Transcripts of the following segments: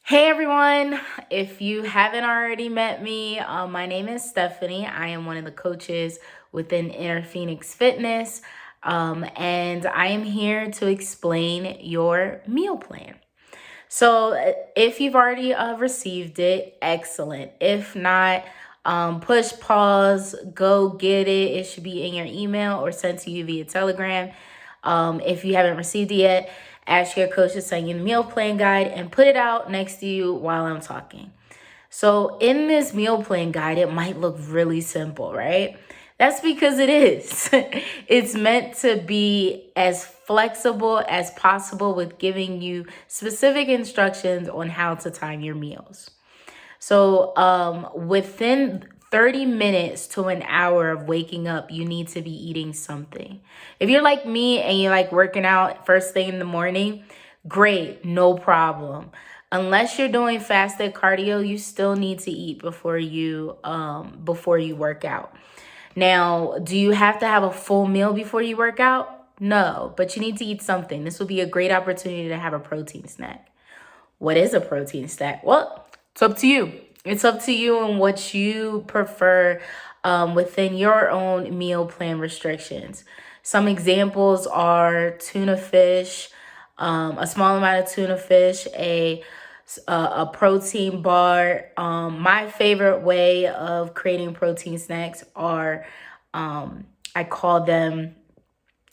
Hey everyone, if you haven't already met me, my name is Stephanie. I am one of the coaches within Inner Phoenix Fitness, and I am here to explain your meal plan. So, if you've already received it, excellent. If not, push pause, go get it. It should be in your email or sent to you via Telegram. If you haven't received it yet, ask your coach to send you the meal plan guide and put it out next to you while I'm talking. So, in this meal plan guide, it might look really simple, right? That's because it is. It's meant to be as flexible as possible with giving you specific instructions on how to time your meals. So, within 30 minutes to an hour of waking up, you need to be eating something. If you're like me and you like working out first thing in the morning, great, no problem. Unless you're doing fasted cardio, you still need to eat before you work out. Now, do you have to have a full meal before you work out? No, but you need to eat something. This will be a great opportunity to have a protein snack. What is a protein snack? Well, it's up to you. It's up to you and what you prefer within your own meal plan restrictions. Some examples are tuna fish, a small amount of tuna fish, a protein bar. My favorite way of creating protein snacks are I call them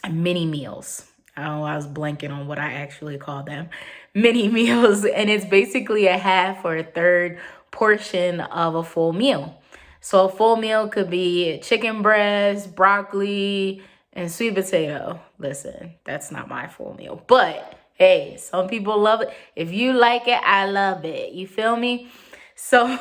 mini meals. I don't know, I was blanking on what I actually call them. Mini meals, and it's basically a half or a third portion of a full meal. So a full meal could be chicken breast, broccoli, and sweet potato. Listen, that's not my full meal, but hey, some people love it. If you like it, I love it. You feel me? So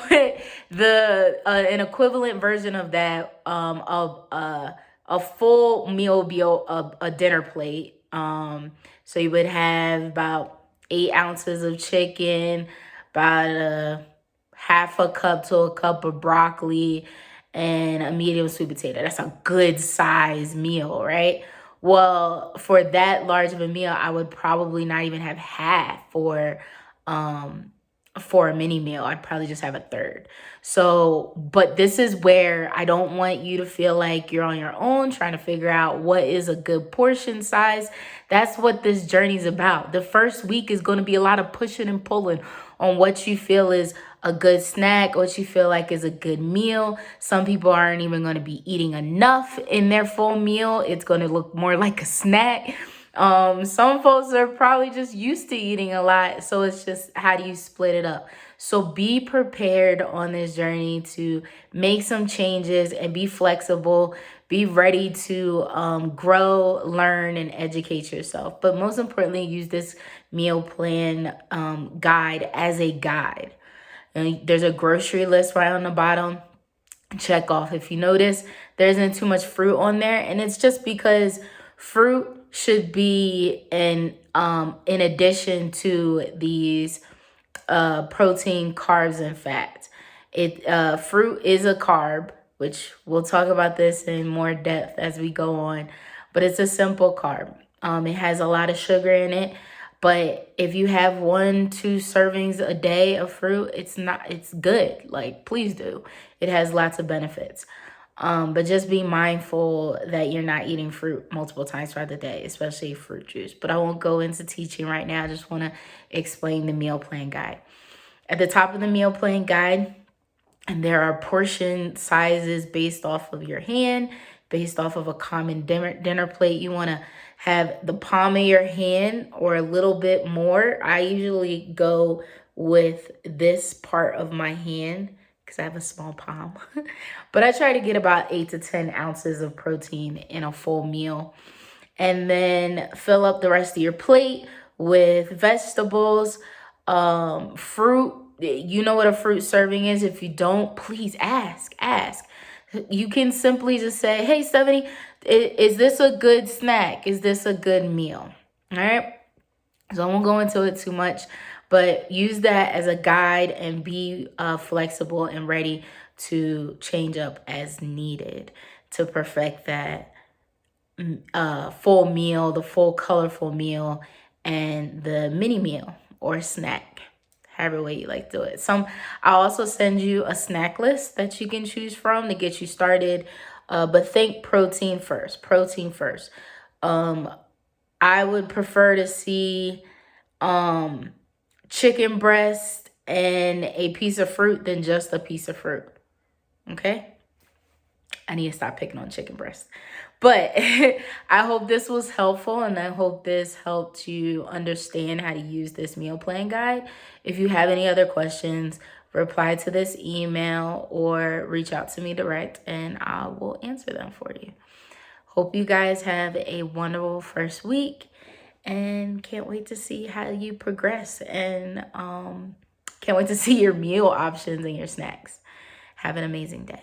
the an equivalent version of that of a full meal would be a dinner plate. So you would have about 8 ounces of chicken, about a half a cup to a cup of broccoli, and a medium sweet potato. That's a good size meal, right? Well, for that large of a meal, I would probably not even have half um for a mini meal. I'd probably just have a third. So, but this is where I don't want you to feel like you're on your own trying to figure out what is a good portion size. That's what this journey's about. The first week is going to be a lot of pushing and pulling on what you feel is a good snack, what you feel like is a good meal. Some people aren't even going to be eating enough in their full meal. It's going to look more like a snack. Some folks are probably just used to eating a lot, so it's just how do you split it up? So be prepared on this journey to make some changes and be flexible. Be ready to grow, learn, and educate yourself. But most importantly, use this meal plan guide as a guide. And there's a grocery list right on the bottom. Check off. If you notice, there isn't too much fruit on there, and it's just because fruit should be in addition to these protein, carbs, and fats. Fruit is a carb, which we'll talk about this in more depth as we go on, but it's a simple carb. It has a lot of sugar in it, but if you have 1-2 servings a day of fruit, it's good. Like, please do. It has lots of benefits. But just be mindful that you're not eating fruit multiple times throughout the day, especially fruit juice. But I won't go into teaching right now. I just want to explain the meal plan guide. At the top of the meal plan guide, and there are portion sizes based off of your hand, based off of a common dinner plate. You want to have the palm of your hand or a little bit more. I usually go with this part of my hand because I have a small palm. But I try to get about 8 to 10 ounces of protein in a full meal. And then fill up the rest of your plate with vegetables, fruit. You know what a fruit serving is. If you don't, please ask. You can simply just say, hey, Stephanie, is this a good snack? Is this a good meal? All right. So I won't go into it too much, but use that as a guide and be flexible and ready to change up as needed to perfect that full meal, the full colorful meal, and the mini meal or snack. however way you like to do it. I'll also send you a snack list that you can choose from to get you started. But think protein first. Protein first. I would prefer to see chicken breast and a piece of fruit than just a piece of fruit. Okay? I need to stop picking on chicken breast. But I hope this was helpful, and I hope this helped you understand how to use this meal plan guide. If you have any other questions, reply to this email or reach out to me direct, and I will answer them for you. Hope you guys have a wonderful first week, and can't wait to see how you progress, and can't wait to see your meal options and your snacks. Have an amazing day.